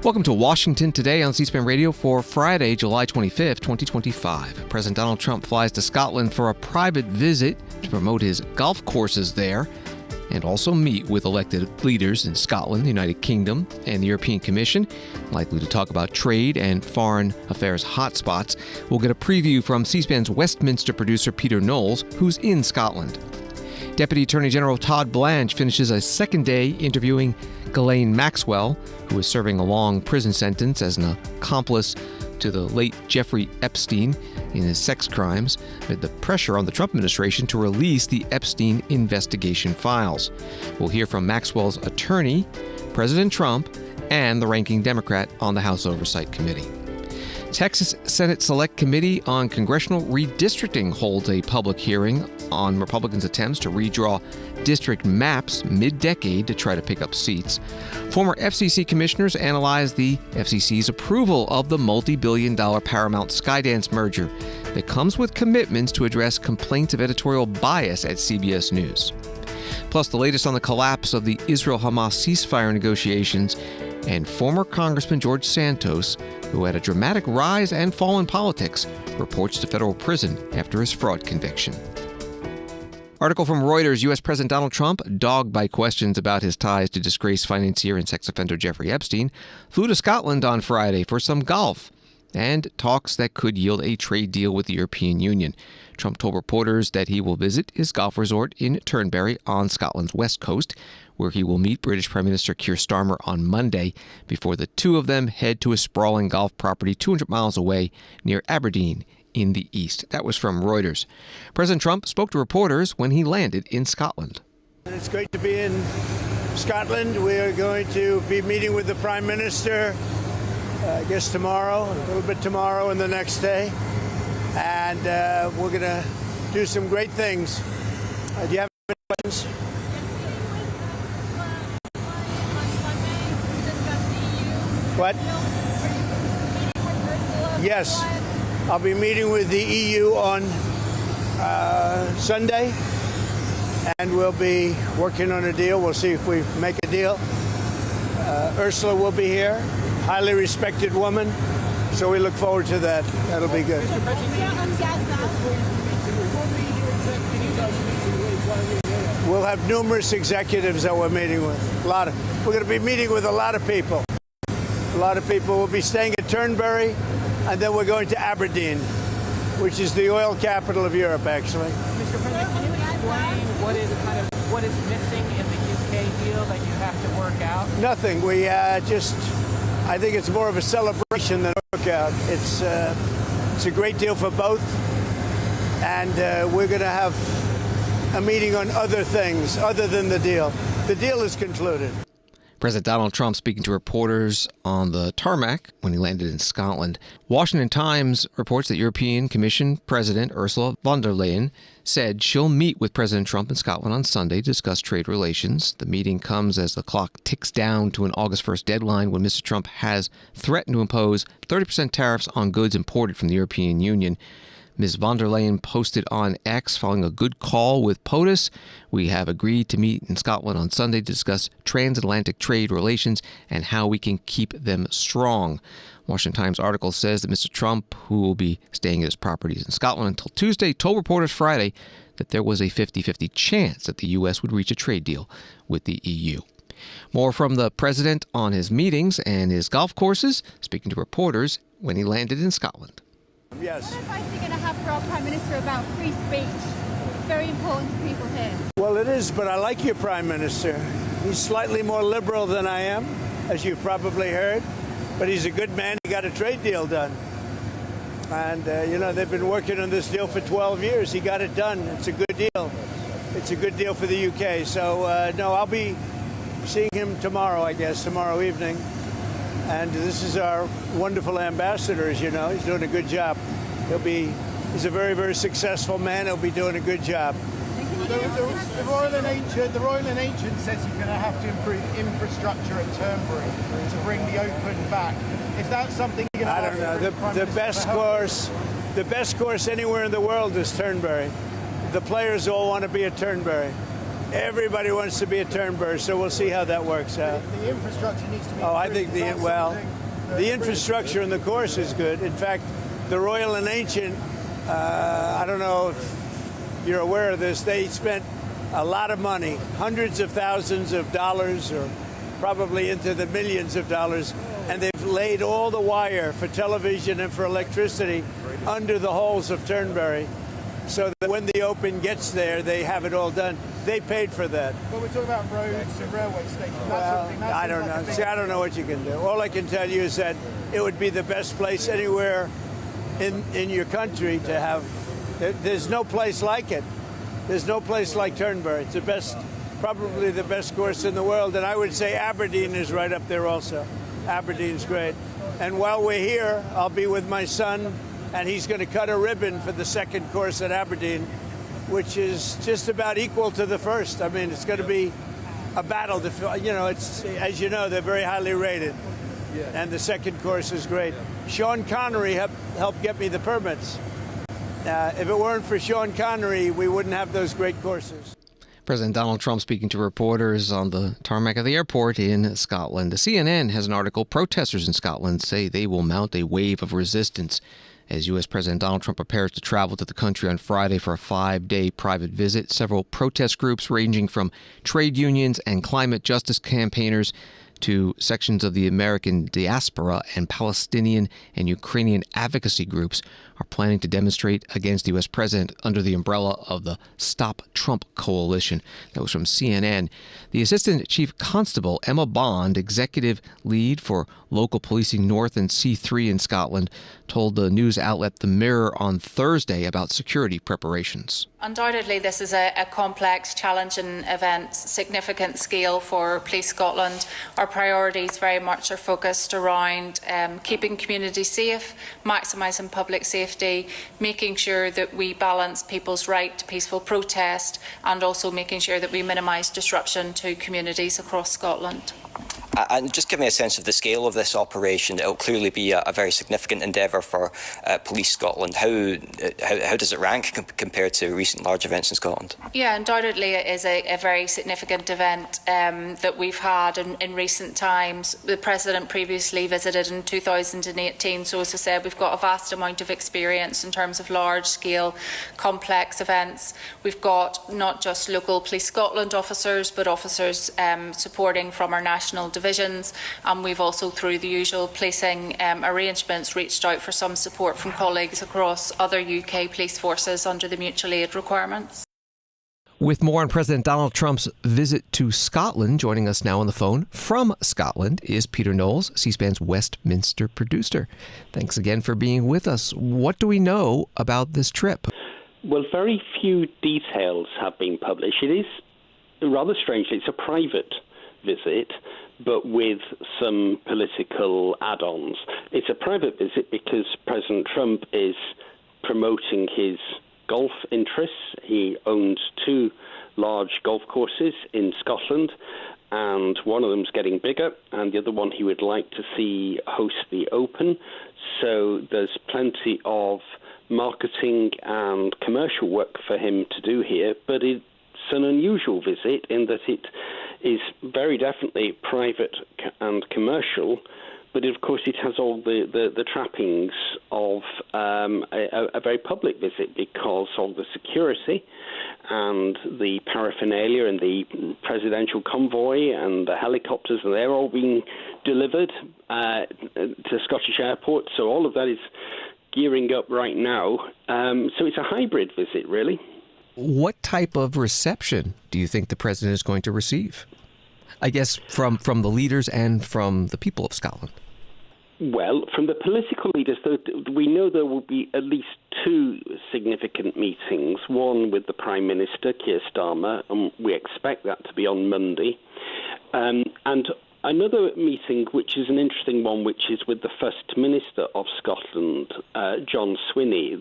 Welcome to Washington Today on C-SPAN Radio for Friday, July 25th, 2025. President Donald Trump flies to Scotland for a private visit to promote his golf courses there and also meet with elected leaders in Scotland, the United Kingdom, and the European Commission, likely to talk about trade and foreign affairs hotspots. We'll get a preview from C-SPAN's Westminster producer Peter Knowles, who's in Scotland. Deputy Attorney General Todd Blanche finishes a second day interviewing Ghislaine Maxwell, who is serving a long prison sentence as an accomplice to the late Jeffrey Epstein in his sex crimes, amid the pressure on the Trump administration to release the Epstein investigation files. We'll hear from Maxwell's attorney, President Trump, and the ranking Democrat on the House Oversight Committee. Texas Senate Select Committee on Congressional Redistricting holds a public hearing on Republicans' attempts to redraw district maps mid-decade to try to pick up seats. Former FCC commissioners analyzed the FCC's approval of the multi-billion-dollar Paramount-Skydance merger that comes with commitments to address complaints of editorial bias at CBS News. Plus, the latest on the collapse of the Israel-Hamas ceasefire negotiations and former Congressman George Santos, who had a dramatic rise and fall in politics, reports to federal prison after his fraud conviction. Article from Reuters, U.S. President Donald Trump, dogged by questions about his ties to disgraced financier and sex offender Jeffrey Epstein, flew to Scotland on Friday for some golf and talks that could yield a trade deal with the European Union. Trump told reporters that he will visit his golf resort in Turnberry on Scotland's west coast, where he will meet British Prime Minister Keir Starmer on Monday before the two of them head to a sprawling golf property 200 miles away near Aberdeen in the east. That was from Reuters. President Trump spoke to reporters when he landed in Scotland. It's great to be in Scotland. We are going to be meeting with the Prime Minister, I guess tomorrow, a little bit tomorrow and the next day. And we're going to do some great things. Do you have any questions? What? Yes. I'll be meeting with the EU on Sunday, and we'll be working on a deal. We'll see if we make a deal. Ursula will be here, highly respected woman, so we look forward to that. That'll be good. We'll have numerous executives that we're meeting with. We're going to be meeting with a lot of people. A lot of people will be staying at Turnberry, and then we're going to Aberdeen, which is the oil capital of Europe, actually. Mr. President, can you explain what is missing in the UK deal that you have to work out? Nothing. I think it's more of a celebration than a workout. It's a great deal for both, and we're going to have a meeting on other things other than the deal. The deal is concluded. President Donald Trump speaking to reporters on the tarmac when he landed in Scotland. Washington Times reports that European Commission President Ursula von der Leyen said she'll meet with President Trump in Scotland on Sunday to discuss trade relations. The meeting comes as the clock ticks down to an August 1st deadline when Mr. Trump has threatened to impose 30% tariffs on goods imported from the European Union. Ms. von der Leyen posted on X following a good call with POTUS. We have agreed to meet in Scotland on Sunday to discuss transatlantic trade relations and how we can keep them strong. Washington Times article says that Mr. Trump, who will be staying at his properties in Scotland until Tuesday, told reporters Friday that there was a 50-50 chance that the U.S. would reach a trade deal with the EU. More from the president on his meetings and his golf courses, speaking to reporters when he landed in Scotland. Yes. What advice are you going to have for our Prime Minister about free speech? It's very important to people here. Well, it is, but I like your Prime Minister. He's slightly more liberal than I am, as you've probably heard, but he's a good man. He got a trade deal done. And, they've been working on this deal for 12 years. He got it done. It's a good deal. It's a good deal for the UK. So, I'll be seeing him tomorrow, tomorrow evening. And this is our wonderful ambassador, as you know. He's doing a good job. He's a very, very successful man. He'll be doing a good job. The Royal and Ancient says you're going to have to improve infrastructure at Turnberry to bring the Open back. Is that something you're going to have to I don't know. The best course anywhere in the world is Turnberry. The players all want to be at Turnberry. Everybody wants to be a Turnbull, so we'll see how that works out. The infrastructure needs to be I think the infrastructure and the course is good. In fact, the Royal and Ancient, I don't know if you're aware of this, they spent a lot of money, hundreds of thousands of dollars, or probably into the millions of dollars, and they've laid all the wire for television and for electricity under the holes of Turnberry, so that when the Open gets there, they have it all done. They paid for that. But we're talking about roads and railway stations. I don't know. See, I don't know what you can do. All I can tell you is that it would be the best place anywhere in your country to have. There's no place like it. There's no place like Turnberry. It's the best, probably the best course in the world. And I would say Aberdeen is right up there also. Aberdeen's great. And while we're here, I'll be with my son, and he's going to cut a ribbon for the second course at Aberdeen, which is just about equal to the first. I mean, it's going to be a battle. It's, as you know, they're very highly rated. And the second course is great. Sean Connery helped get me the permits. If it weren't for Sean Connery, we wouldn't have those great courses. President Donald Trump speaking to reporters on the tarmac of the airport in Scotland. The CNN has an article, protesters in Scotland say they will mount a wave of resistance as U.S. President Donald Trump prepares to travel to the country on Friday for a 5-day private visit. Several protest groups ranging from trade unions and climate justice campaigners to sections of the American diaspora and Palestinian and Ukrainian advocacy groups are planning to demonstrate against the U.S. president under the umbrella of the Stop Trump Coalition. That was from CNN. The Assistant Chief Constable, Emma Bond, executive lead for local policing North and C3 in Scotland, told the news outlet The Mirror on Thursday about security preparations. Undoubtedly, this is a complex, challenging event, significant scale for Police Scotland. Our priorities very much are focused around keeping communities safe, maximising public safety, making sure that we balance people's right to peaceful protest, and also making sure that we minimise disruption to communities across Scotland. And just give me a sense of the scale of this operation. It will clearly be a very significant endeavour for Police Scotland. How does it rank compared to recent large events in Scotland? Yeah, undoubtedly it is a very significant event that we've had in recent times. The President previously visited in 2018, so as I said, we've got a vast amount of experience in terms of large-scale, complex events. We've got not just local Police Scotland officers, but officers supporting from our national divisions, and we've also, through the usual policing arrangements, reached out for some support from colleagues across other UK police forces under the mutual aid requirements. With more on President Donald Trump's visit to Scotland, joining us now on the phone from Scotland is Peter Knowles, C-SPAN's Westminster producer. Thanks again for being with us. What do we know about this trip? Well, very few details have been published. It is, rather strangely, it's a private visit, but with some political add-ons. It's a private visit because President Trump is promoting his golf interests. He owns 2 large golf courses in Scotland, and one of them's getting bigger, and the other one he would like to see host the Open. So there's plenty of marketing and commercial work for him to do here, but it's an unusual visit in that it is very definitely private and commercial, but of course it has all the trappings of a very public visit because of the security and the paraphernalia and the presidential convoy and the helicopters, and they're all being delivered to Scottish Airport. So all of that is gearing up right now. So it's a hybrid visit, really. What type of reception do you think the president is going to receive? I guess from the leaders and from the people of Scotland. Well, from the political leaders, we know there will be at least 2 significant meetings, one with the Prime Minister, Keir Starmer, and we expect that to be on Monday, and another meeting, which is an interesting one, which is with the First Minister of Scotland, John Swinney,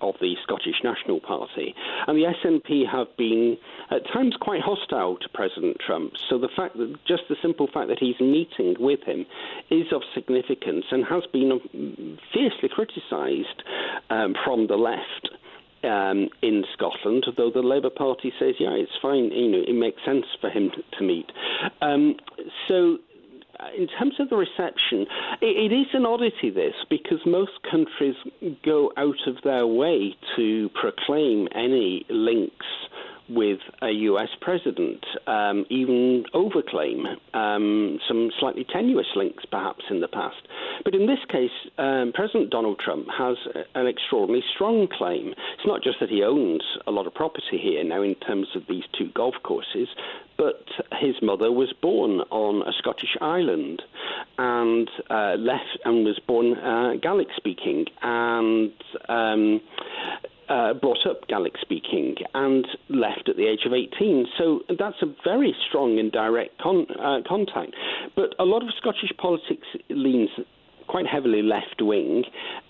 of the Scottish National Party. And the SNP have been, at times, quite hostile to President Trump. So just the simple fact that he's meeting with him is of significance and has been fiercely criticised from the left. in Scotland, though the Labour Party says, yeah, it's fine, it makes sense for him to meet. So in terms of the reception, it is an oddity, this, because most countries go out of their way to proclaim any links with a US president, even overclaim some slightly tenuous links perhaps in the past. But in this case, President Donald Trump has an extraordinarily strong claim. It's not just that he owns a lot of property here now in terms of these 2 golf courses, but his mother was born on a Scottish island and was born Gaelic-speaking and brought up Gaelic-speaking and left at the age of 18. So that's a very strong and direct contact. But a lot of Scottish politics leans quite heavily left-wing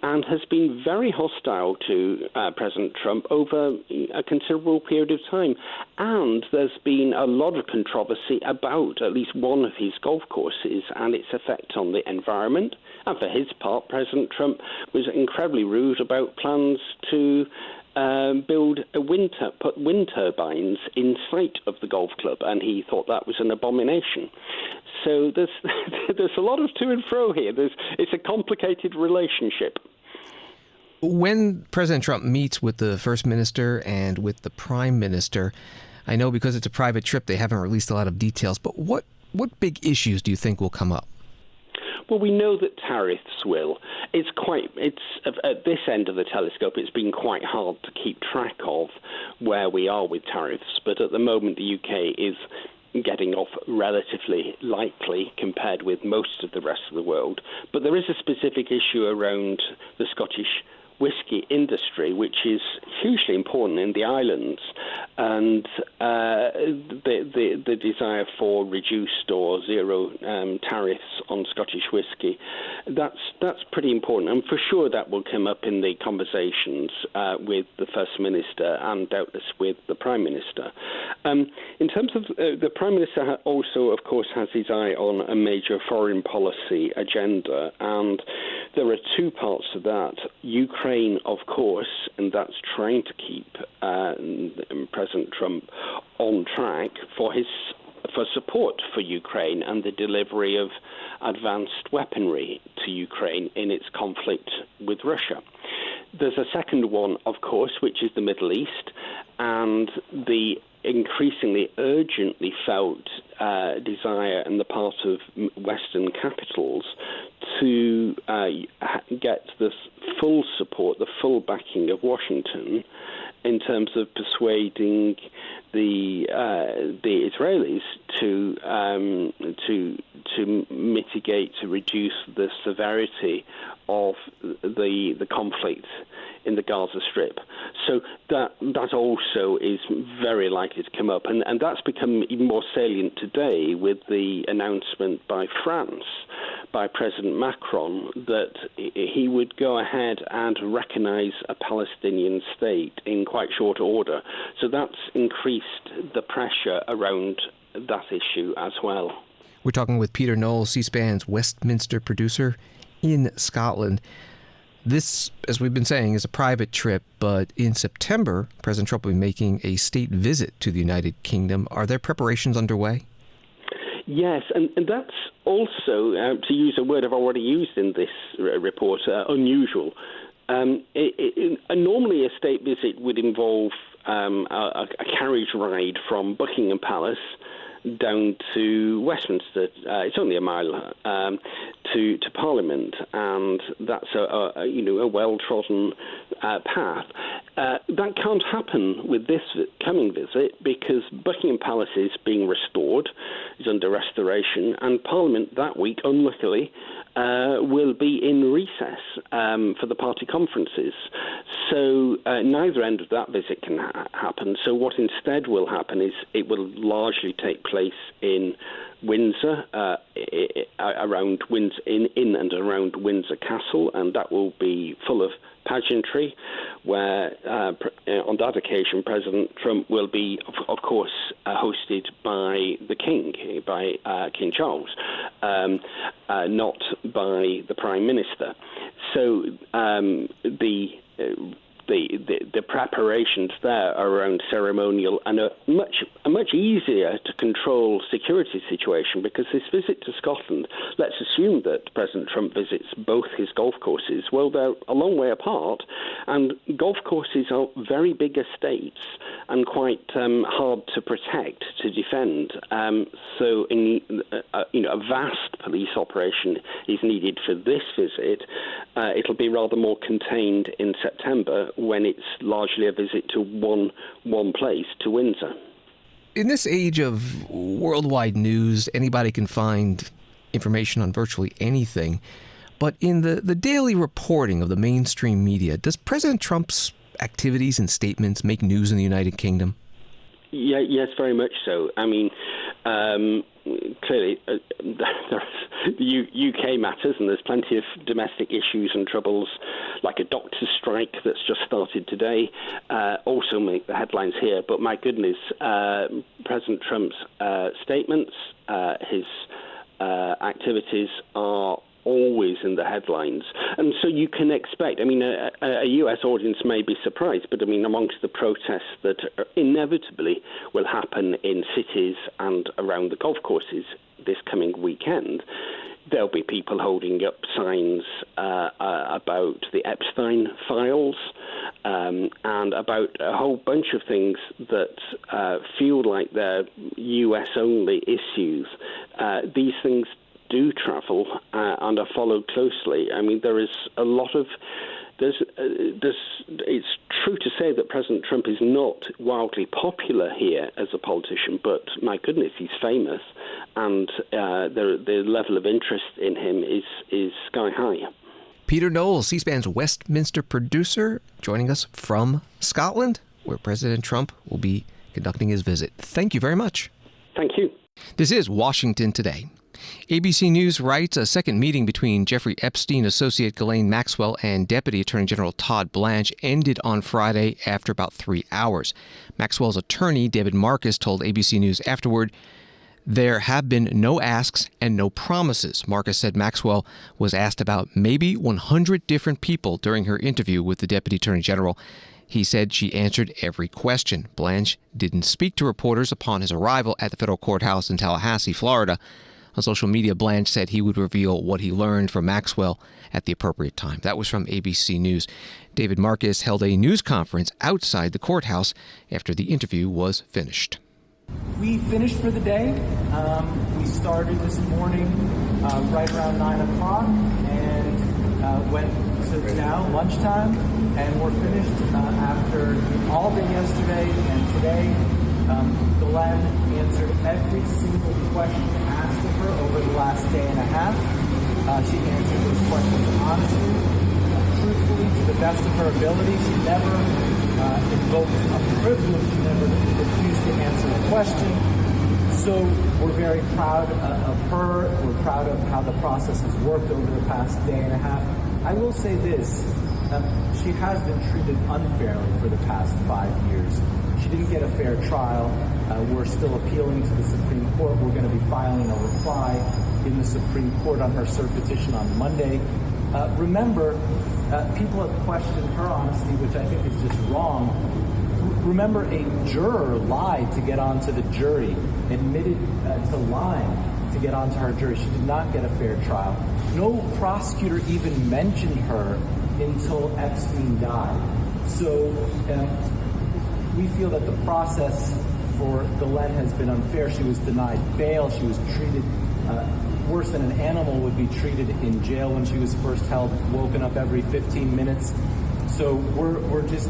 and has been very hostile to President Trump over a considerable period of time. And there's been a lot of controversy about at least one of his golf courses and its effect on the environment. And for his part, President Trump was incredibly rude about plans to put wind turbines in sight of the golf club, and he thought that was an abomination. So there's a lot of to and fro here. It's a complicated relationship. When President Trump meets with the First Minister and with the Prime Minister, I know because it's a private trip, they haven't released a lot of details, but what big issues do you think will come up? Well, we know that tariffs will. It's at this end of the telescope, it's been quite hard to keep track of where we are with tariffs. But at the moment, the UK is getting off relatively lightly compared with most of the rest of the world. But there is a specific issue around the Scottish whisky industry, which is hugely important in the islands, and the desire for reduced or zero tariffs on Scottish whisky, that's pretty important, and for sure that will come up in the conversations with the First Minister and doubtless with the Prime Minister. In terms of the Prime Minister also, of course, has his eye on a major foreign policy agenda, and there are 2 parts to that. Ukraine, of course, and that's trying to keep President Trump on track for support for Ukraine and the delivery of advanced weaponry to Ukraine in its conflict with Russia. There's a second one, of course, which is the Middle East, and the increasingly urgently felt desire on the part of Western capitals to get the full support, the full backing of Washington in terms of persuading the Israelis to mitigate, to reduce the severity of the conflict in the Gaza Strip. So that also is very likely to come up, and that's become even more salient today with the announcement by France, by President Macron, that he would go ahead and recognize a Palestinian state in quite short order. So that's increased the pressure around that issue as well. We're talking with Peter Knowles, C-SPAN's Westminster producer in Scotland. This, as we've been saying, is a private trip, but in September, President Trump will be making a state visit to the United Kingdom. Are there preparations underway? Yes, and that's also, to use a word I've already used in this report, unusual. Normally a state visit would involve a carriage ride from Buckingham Palace down to Westminster. It's only a mile to Parliament, and that's a well-trodden path. That can't happen with this coming visit because Buckingham Palace is being restored, is under restoration, and Parliament that week, unluckily, will be in recess for the party conferences. So neither end of that visit can happen. So what instead will happen is it will largely take place in Windsor, around Windsor, in and around Windsor Castle, and that will be full of pageantry, where on that occasion President Trump will be, of course, hosted by the King, by King Charles, not by the Prime Minister. So the the preparations there are around ceremonial and a much easier to control security situation, because this visit to Scotland, let's assume that President Trump visits both his golf courses. Well, they're a long way apart, and golf courses are very big estates and quite hard to protect, to defend. So a vast police operation is needed for this visit. It'll be rather more contained in September, when it's largely a visit to one place, to Windsor. In this age of worldwide news, anybody can find information on virtually anything. But in the daily reporting of the mainstream media, does President Trump's activities and statements make news in the United Kingdom? Yeah, yes, very much so. I mean, clearly, the UK matters, and there's plenty of domestic issues and troubles, like a doctor's strike that's just started today, also make the headlines here. But my goodness, President Trump's statements, his activities are always in the headlines. And so you can expect, I mean, a US audience may be surprised, but I mean, amongst the protests that inevitably will happen in cities and around the golf courses this coming weekend, there'll be people holding up signs about the Epstein files and about a whole bunch of things that feel like they're US-only issues. These things do travel and are followed closely. I mean, there is a lot of... it's true to say that President Trump is not wildly popular here as a politician, but my goodness, he's famous, and the level of interest in him is sky high. Peter Knowles, C-SPAN's Westminster producer, joining us from Scotland, where President Trump will be conducting his visit. Thank you very much. Thank you. This is Washington Today. ABC News writes a second meeting between Jeffrey Epstein associate Ghislaine Maxwell and Deputy Attorney General Todd Blanche ended on Friday after about 3 hours. Maxwell's attorney, David Marcus, told ABC News afterward, "There have been no asks and no promises." Marcus said Maxwell was asked about maybe 100 different people during her interview with the Deputy Attorney General. He said she answered every question. Blanche didn't speak to reporters upon his arrival at the federal courthouse in Tallahassee, Florida. On social media, Blanche said he would reveal what he learned from Maxwell at the appropriate time. That was from ABC News. David Marcus held a news conference outside the courthouse after the interview was finished. We finished for the day. We started this morning right around 9 o'clock and went to now lunchtime, and we're finished after all day yesterday and today. Ghislaine answered every single question asked of her over the last day and a half. She answered those questions honestly, truthfully, to the best of her ability. She never invoked a privilege. She never refused to answer a question. So we're very proud of her. We're proud of how the process has worked over the past day and a half. I will say this. She has been treated unfairly for the past 5 years. She didn't get a fair trial. We're still appealing to the Supreme Court. We're going to be filing a reply in the Supreme Court on her cert petition on Monday. Remember, people have questioned her honesty, which I think is just wrong. Remember, a juror lied to get onto the jury, admitted to lying to get onto her jury. She did not get a fair trial. No prosecutor even mentioned her until Epstein died. So we feel that the process for Ghislaine has been unfair. She was denied bail. She was treated worse than an animal would be treated in jail when she was first held, woken up every 15 minutes. So we're just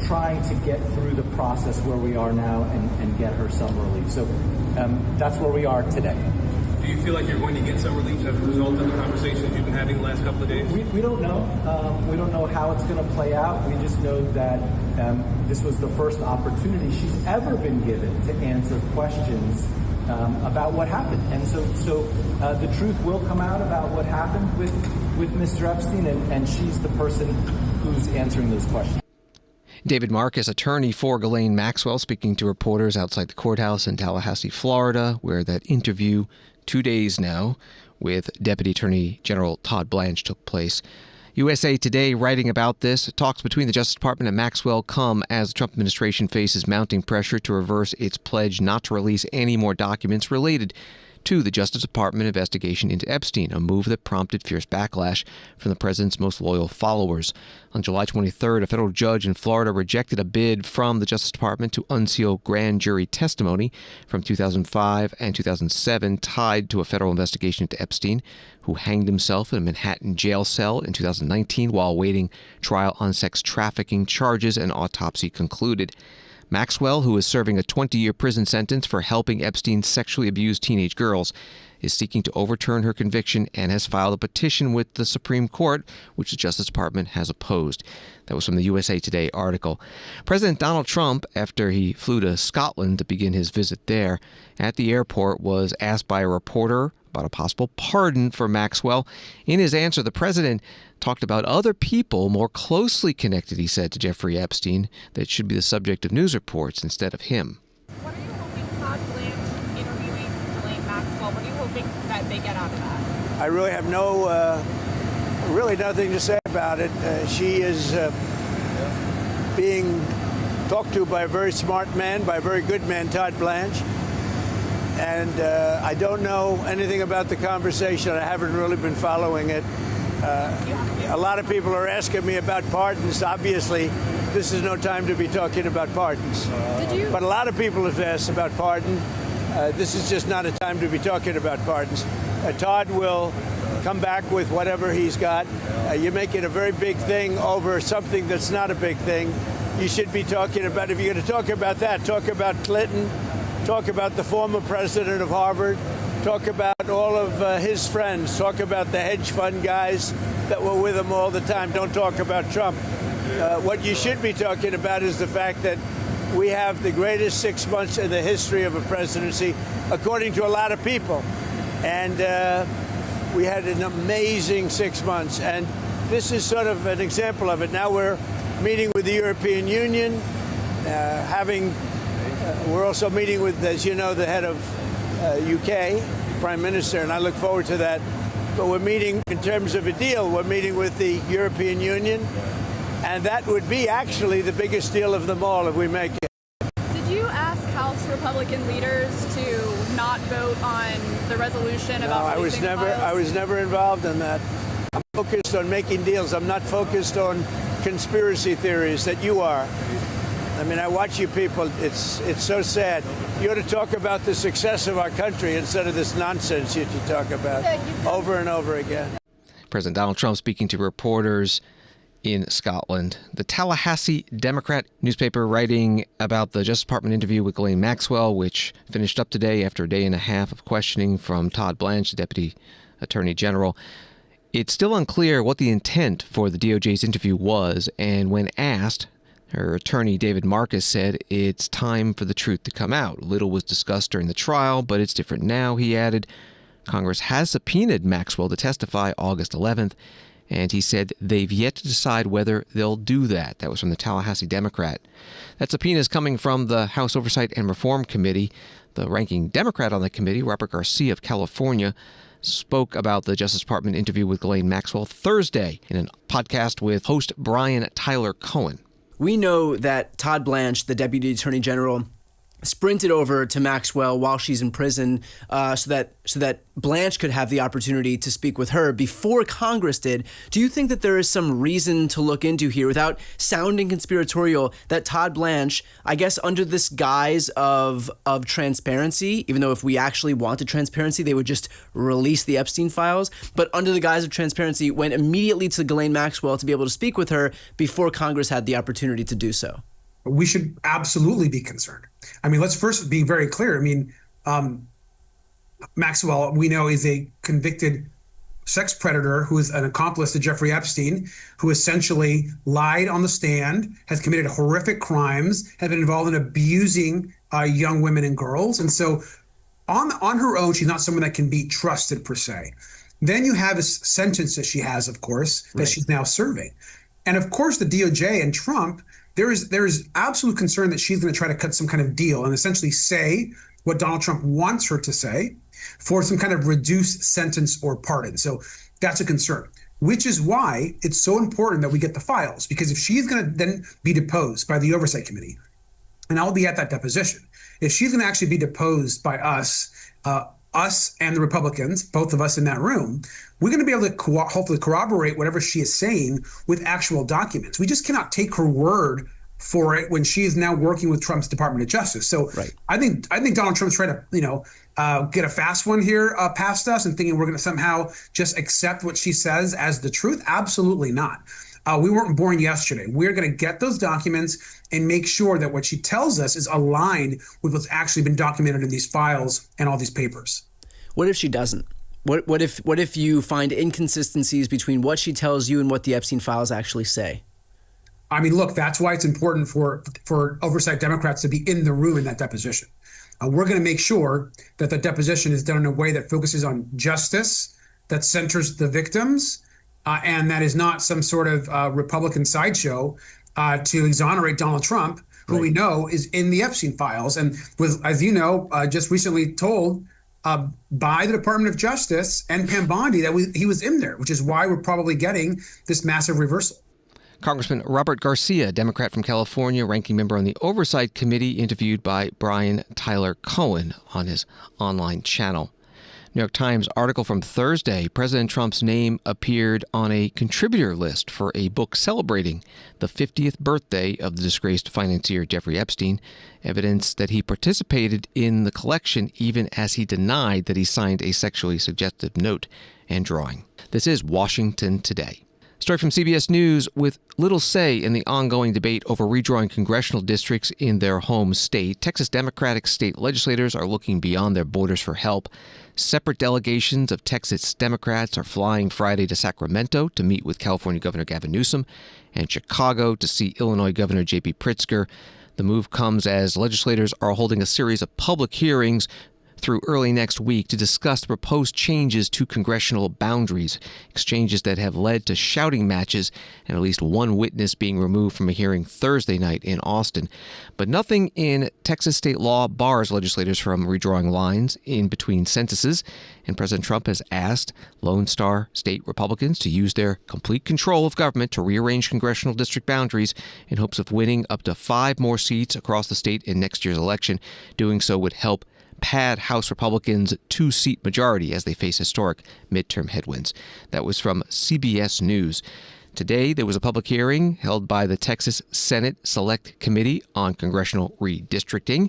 trying to get through the process where we are now and get her some relief. So that's where we are today. Do you feel like you're going to get some relief as a result of the conversations you've been having the last couple of days? We don't know. We don't know how it's going to play out. We just know that this was the first opportunity she's ever been given to answer questions about what happened. And so the truth will come out about what happened with Mr. Epstein, and she's the person who's answering those questions. David Marcus, attorney for Ghislaine Maxwell, speaking to reporters outside the courthouse in Tallahassee, Florida, where that interview 2 days now with Deputy Attorney General Todd Blanche took place. USA Today writing about this. Talks between the Justice Department and Maxwell come as the Trump administration faces mounting pressure to reverse its pledge not to release any more documents related to the Justice Department investigation into Epstein, a move that prompted fierce backlash from the president's most loyal followers. On July 23rd, a federal judge in Florida rejected a bid from the Justice Department to unseal grand jury testimony from 2005 and 2007 tied to a federal investigation into Epstein, who hanged himself in a Manhattan jail cell in 2019 while awaiting trial on sex trafficking charges. An autopsy concluded. Maxwell, who is serving a 20-year prison sentence for helping Epstein sexually abuse teenage girls, is seeking to overturn her conviction and has filed a petition with the Supreme Court, which the Justice Department has opposed. That was from the USA Today article. President Donald Trump, after he flew to Scotland to begin his visit there, at the airport was asked by a reporter about a possible pardon for Maxwell. In his answer, the president talked about other people more closely connected, he said, to Jeffrey Epstein that should be the subject of news reports instead of him. What are you hoping Todd Blanche interviewing Ghislaine Maxwell? What are you hoping that they get out of that? I really have really nothing to say about it. She is being talked to by a very smart man, by a very good man, Todd Blanche. And I don't know anything about the conversation. I haven't really been following it. A lot of people are asking me about pardons. Obviously, this is no time to be talking about pardons. But a lot of people have asked about pardon. This is just not a time to be talking about pardons. Todd will come back with whatever he's got. You're making a very big thing over something that's not a big thing. You should be talking about, if you're going to talk about that, talk about Clinton, talk about the former president of Harvard, talk about all of his friends, talk about the hedge fund guys that were with him all the time. Don't talk about Trump. What you should be talking about is the fact that we have the greatest 6 months in the history of a presidency, according to a lot of people. And we had an amazing 6 months. And this is sort of an example of it. Now we're meeting with the European Union, we're also meeting with, as you know, the head of UK, Prime Minister, and I look forward to that. But we're meeting, in terms of a deal, we're meeting with the European Union, and that would be actually the biggest deal of them all if we make it. Did you ask House Republican leaders to not vote on the resolution about releasing the files? I was never involved in that. I'm focused on making deals. I'm not focused on conspiracy theories that you are. I mean, I watch you people. It's so sad. You ought to talk about the success of our country instead of this nonsense that you talk about over and over again. President Donald Trump speaking to reporters in Scotland. The Tallahassee Democrat newspaper writing about the Justice Department interview with Ghislaine Maxwell, which finished up today after a day and a half of questioning from Todd Blanche, the Deputy Attorney General. It's still unclear what the intent for the DOJ's interview was, and when asked, her attorney, David Marcus, said it's time for the truth to come out. Little was discussed during the trial, but it's different now, he added. Congress has subpoenaed Maxwell to testify August 11th, and he said they've yet to decide whether they'll do that. That was from the Tallahassee Democrat. That subpoena is coming from the House Oversight and Reform Committee. The ranking Democrat on the committee, Robert Garcia of California, spoke about the Justice Department interview with Ghislaine Maxwell Thursday in a podcast with host Brian Tyler Cohen. We know that Todd Blanche, the Deputy Attorney General, sprinted over to Maxwell while she's in prison so that Blanche could have the opportunity to speak with her before Congress did. Do you think that there is some reason to look into here, without sounding conspiratorial, that Todd Blanche, I guess under this guise of transparency, even though if we actually wanted transparency, they would just release the Epstein files, but under the guise of transparency, went immediately to Ghislaine Maxwell to be able to speak with her before Congress had the opportunity to do so? We should absolutely be concerned. I mean, let's first be very clear. I mean, Maxwell, we know, is a convicted sex predator who is an accomplice to Jeffrey Epstein, who essentially lied on the stand, has committed horrific crimes, has been involved in abusing young women and girls. And so on her own, she's not someone that can be trusted per se. Then you have a sentence that she has, of course, that she's now serving. And of course, the DOJ and Trump, there is absolute concern that she's going to try to cut some kind of deal and essentially say what Donald Trump wants her to say for some kind of reduced sentence or pardon. So that's a concern. which is why it's so important that we get the files, because if she's going to then be deposed by the Oversight Committee, and I'll be at that deposition, if she's going to actually be deposed by us and the Republicans, both of us in that room, we're going to be able to hopefully corroborate whatever she is saying with actual documents. We just cannot take her word for it when she is now working with Trump's Department of Justice. So I think Donald Trump's trying to, get a fast one here past us and thinking we're going to somehow just accept what she says as the truth. Absolutely not. We weren't born yesterday. We're going to get those documents and make sure that what she tells us is aligned with what's actually been documented in these files and all these papers. What if she doesn't? What if you find inconsistencies between what she tells you and what the Epstein files actually say? I mean, look, that's why it's important for oversight Democrats to be in the room in that deposition. We're going to make sure that the deposition is done in a way that focuses on justice, that centers the victims, and that is not some sort of Republican sideshow to exonerate Donald Trump, who we know is in the Epstein files and was, as you know, just recently told by the Department of Justice and Pam Bondi that he was in there, which is why we're probably getting this massive reversal. Congressman Robert Garcia, Democrat from California, ranking member on the Oversight Committee, interviewed by Brian Tyler Cohen on his online channel. New York Times article from Thursday, President Trump's name appeared on a contributor list for a book celebrating the 50th birthday of the disgraced financier Jeffrey Epstein, evidence that he participated in the collection even as he denied that he signed a sexually suggestive note and drawing. This is Washington Today. Story from CBS News. With little say in the ongoing debate over redrawing congressional districts in their home state, Texas Democratic state legislators are looking beyond their borders for help. Separate delegations of Texas Democrats are flying Friday to Sacramento to meet with California Governor Gavin Newsom and Chicago to see Illinois Governor J.B. Pritzker. The move comes as legislators are holding a series of public hearings through early next week to discuss the proposed changes to congressional boundaries, exchanges that have led to shouting matches and at least one witness being removed from a hearing Thursday night in Austin. But nothing in Texas state law bars legislators from redrawing lines in between censuses, and President Trump has asked Lone Star state Republicans to use their complete control of government to rearrange congressional district boundaries in hopes of winning up to 5 more seats across the state in next year's election. Doing so would help pad House Republicans' 2-seat majority as they face historic midterm headwinds. That was from CBS News. Today, there was a public hearing held by the Texas Senate Select Committee on Congressional Redistricting,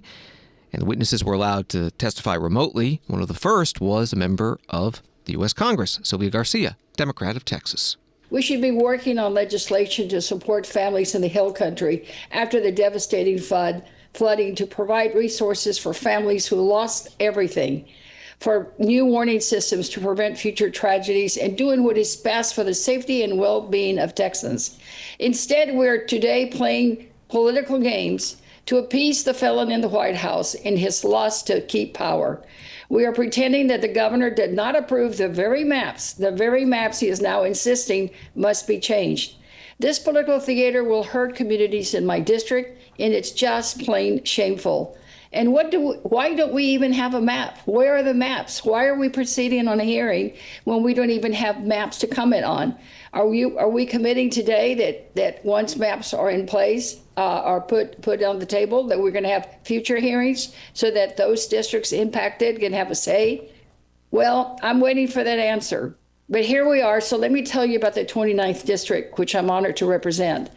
and the witnesses were allowed to testify remotely. One of the first was a member of the U.S. Congress, Sylvia Garcia, Democrat of Texas. We should be working on legislation to support families in the Hill Country after the devastating flooding, to provide resources for families who lost everything, for new warning systems to prevent future tragedies, and doing what is best for the safety and well-being of Texans. Instead, we're today playing political games to appease the felon in the White House in his lust to keep power. We are pretending that the governor did not approve the very maps he is now insisting must be changed. This political theater will hurt communities in my district, and it's just plain shameful. And why don't we even have a map? Where are the maps? Why are we proceeding on a hearing when we don't even have maps to comment on? Are we committing today that once maps are in place, are put on the table, that we're going to have future hearings so that those districts impacted can have a say? Well, I'm waiting for that answer. But here we are, so let me tell you about the 29th District, which I'm honored to represent.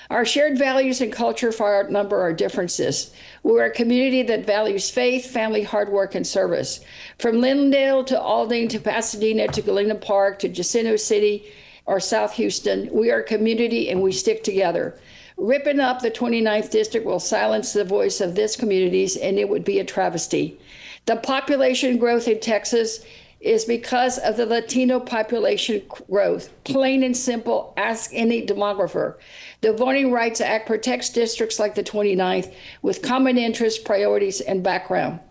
Our shared values and culture far outnumber our differences. We're a community that values faith, family, hard work, and service. From Lindale to Aldine to Pasadena to Galena Park to Jacinto City or South Houston, we are a community and we stick together. Ripping up the 29th District will silence the voice of this communities, and it would be a travesty. The population growth in Texas is because of the Latino population growth. Plain and simple, ask any demographer. The Voting Rights Act protects districts like the 29th with common interests, priorities, and background.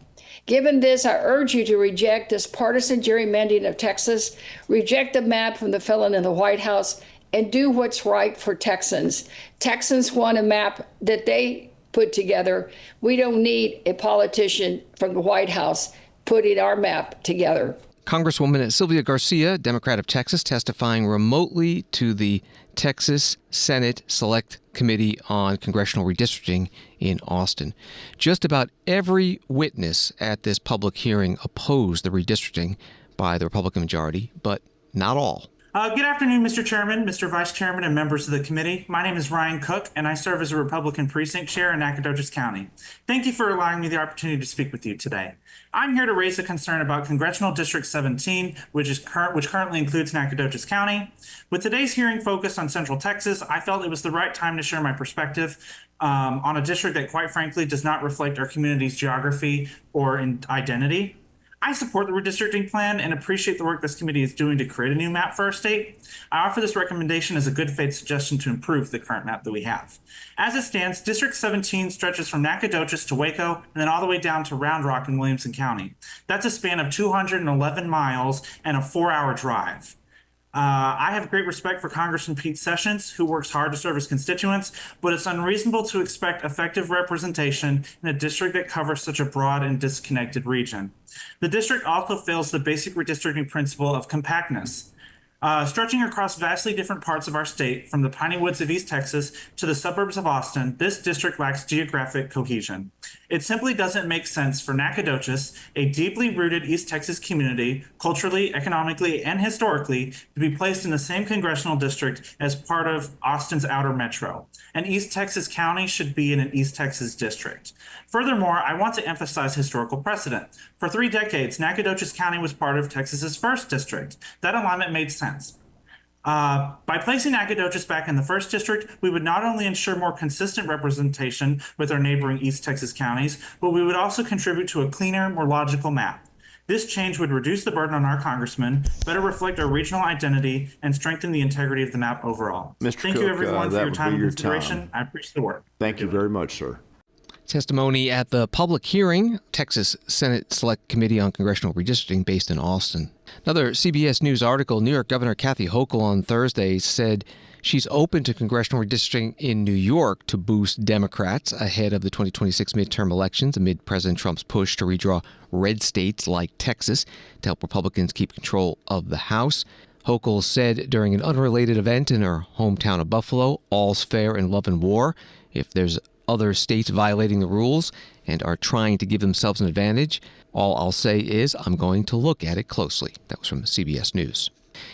Given this, I urge you to reject this partisan gerrymandering of Texas, reject the map from the felon in the White House, and do what's right for Texans. Texans want a map that they put together. We don't need a politician from the White House putting our map together. Congresswoman Sylvia Garcia, Democrat of Texas, testifying remotely to the Texas Senate Select Committee on Congressional Redistricting in Austin. Just about every witness at this public hearing opposed the redistricting by the Republican majority, but not all. Good afternoon, Mr. Chairman, Mr. Vice Chairman, and members of the committee. My name is Ryan Cook, and I serve as a Republican precinct chair in Nacogdoches County. Thank you for allowing me the opportunity to speak with you today. I'm here to raise a concern about Congressional District 17, which currently includes Nacogdoches County. With today's hearing focused on Central Texas, I felt it was the right time to share my perspective on a district that, quite frankly, does not reflect our community's geography or identity. I support the redistricting plan and appreciate the work this committee is doing to create a new map for our state. I offer this recommendation as a good faith suggestion to improve the current map that we have. As it stands, District 17 stretches from Nacogdoches to Waco and then all the way down to Round Rock in Williamson County. That's a span of 211 miles and a 4-hour drive. I have great respect for Congressman Pete Sessions, who works hard to serve his constituents, but it's unreasonable to expect effective representation in a district that covers such a broad and disconnected region. The district also fails the basic redistricting principle of compactness. Stretching across vastly different parts of our state, from the piney woods of East Texas to the suburbs of Austin, this district lacks geographic cohesion. It simply doesn't make sense for Nacogdoches, a deeply rooted East Texas community, culturally, economically, and historically, to be placed in the same congressional district as part of Austin's outer metro. An East Texas county should be in an East Texas district. Furthermore, I want to emphasize historical precedent. For 3 decades, Nacogdoches County was part of Texas's 1st district. That alignment made sense. By placing Nacogdoches back in the 1st district, we would not only ensure more consistent representation with our neighboring East Texas counties, but we would also contribute to a cleaner, more logical map. This change would reduce the burden on our congressmen, better reflect our regional identity, and strengthen the integrity of the map overall. Thank you, everyone, for your time and consideration. I appreciate the work. Thank you very much, sir. Testimony at the public hearing, Texas Senate Select Committee on Congressional Redistricting based in Austin. Another CBS News article, New York Governor Kathy Hochul on Thursday said she's open to congressional redistricting in New York to boost Democrats ahead of the 2026 midterm elections amid President Trump's push to redraw red states like Texas to help Republicans keep control of the House. Hochul said during an unrelated event in her hometown of Buffalo, all's fair in love and war. If there's other states violating the rules and are trying to give themselves an advantage, all I'll say is I'm going to look at it closely. That was from CBS News.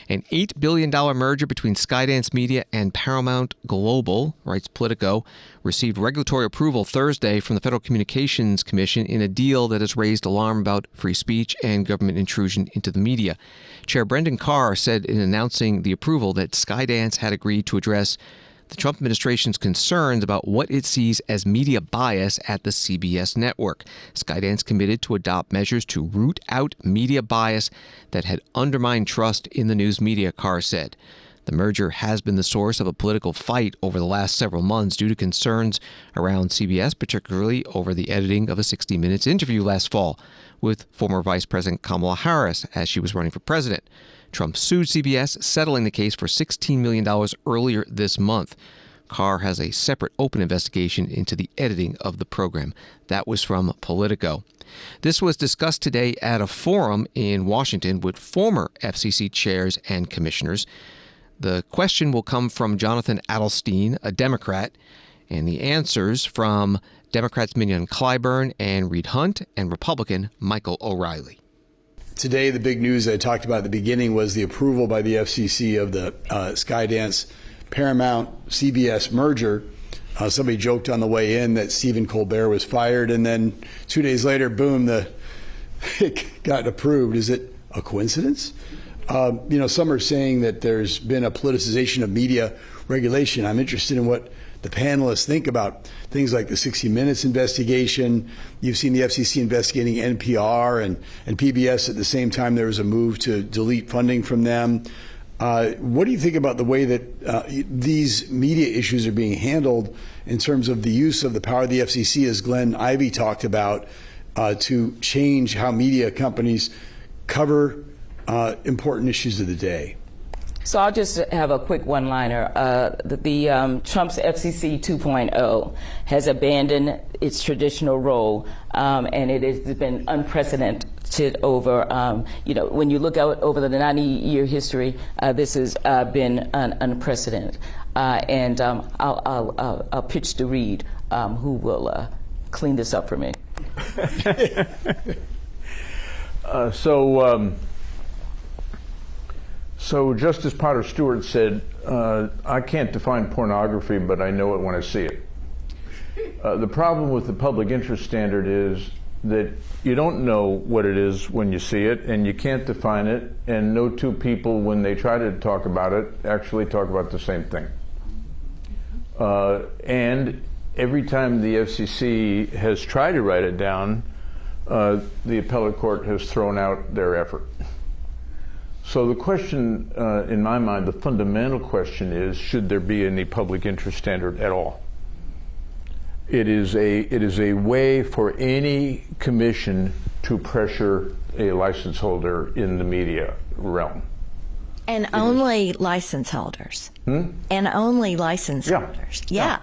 An $8 billion merger between Skydance Media and Paramount Global, writes Politico, received regulatory approval Thursday from the Federal Communications Commission in a deal that has raised alarm about free speech and government intrusion into the media. Chair Brendan Carr said in announcing the approval that Skydance had agreed to address the Trump administration's concerns about what it sees as media bias at the CBS network. Skydance committed to adopt measures to root out media bias that had undermined trust in the news media, Carr said. The merger has been the source of a political fight over the last several months due to concerns around CBS, particularly over the editing of a 60 Minutes interview last fall with former Vice President Kamala Harris as she was running for president. Trump sued CBS, settling the case for $16 million earlier this month. Carr has a separate open investigation into the editing of the program. That was from Politico. This was discussed today at a forum in Washington with former FCC chairs and commissioners. The question will come from Jonathan Adelstein, a Democrat, and the answers from Democrats Mignon Clyburn and Reed Hunt and Republican Michael O'Reilly. Today, the big news I talked about at the beginning was the approval by the FCC of the Skydance Paramount CBS merger. Somebody joked on the way in that Stephen Colbert was fired, and then 2 days later, boom, it got approved. Is it a coincidence? Some are saying that there's been a politicization of media regulation. I'm interested in what the panelists think about things like the 60 Minutes investigation. You've seen the FCC investigating NPR and PBS at the same time. There was a move to delete funding from them. What do you think about the way that these media issues are being handled in terms of the use of the power of the FCC, as Glenn Ivey talked about, to change how media companies cover important issues of the day? So I'll just have a quick one-liner. Trump's FCC 2.0 has abandoned its traditional role, and it has been unprecedented it over, when you look out over the 90-year history, this has been unprecedented. And I'll pitch to Reed, who will clean this up for me. So Justice Potter Stewart said, I can't define pornography, but I know it when I see it. The problem with the public interest standard is that you don't know what it is when you see it, and you can't define it, and no two people, when they try to talk about it, actually talk about the same thing. And every time the FCC has tried to write it down, the appellate court has thrown out their effort. So the question, in my mind, the fundamental question is, should there be any public interest standard at all? It is a way for any commission to pressure a license holder in the media realm. And only license holders. And only license holders. Yeah.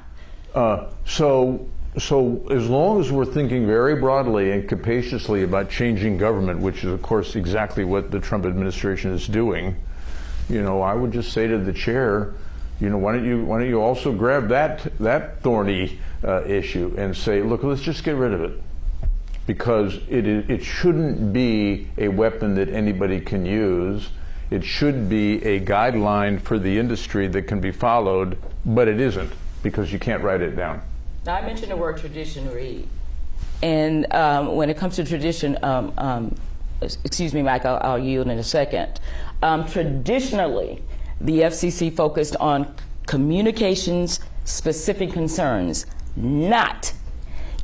So as long as we're thinking very broadly and capaciously about changing government, which is of course exactly what the Trump administration is doing, I would just say to the chair, why don't you also grab that thorny issue and say, look, let's just get rid of it, because it shouldn't be a weapon that anybody can use. It should be a guideline for the industry that can be followed, but it isn't, because you can't write it down. Now, I mentioned the word tradition, Reed. And when it comes to tradition, excuse me, Mike, I'll yield in a second. Traditionally, the FCC focused on communications-specific concerns, not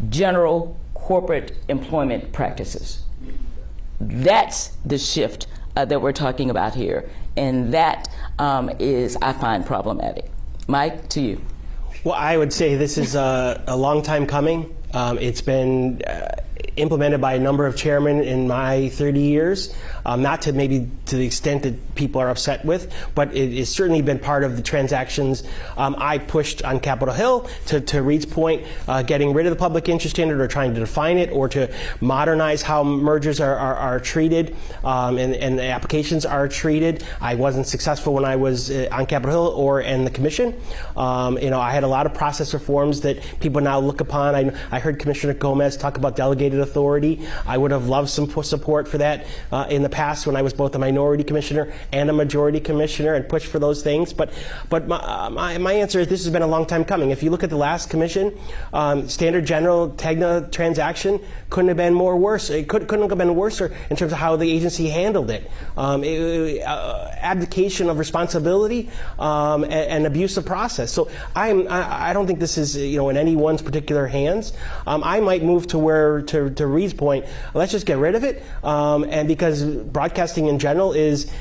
general corporate employment practices. That's the shift that we're talking about here. And that is, I find, problematic. Mike, to you. Well, I would say this is a long time coming. It's been implemented by a number of chairmen in my 30 years, not to maybe to the extent that people are upset with, but it has certainly been part of the transactions I pushed on Capitol Hill, to Reed's point, getting rid of the public interest standard or trying to define it or to modernize how mergers are treated and the applications are treated. I wasn't successful when I was on Capitol Hill or in the commission. I had a lot of process reforms that people now look upon. I heard Commissioner Gomez talk about delegated authority. I would have loved some support for that in the past when I was both a minority commissioner and a majority commissioner and pushed for those things. But my answer is this has been a long time coming. If you look at the last commission, Standard General Tegna transaction couldn't have been worse. It couldn't have been worse in terms of how the agency handled it. Abdication of responsibility and abuse of process. So I don't think this is in anyone's particular hands. I might move to where to Reed's point, let's just get rid of it, and because broadcasting in general is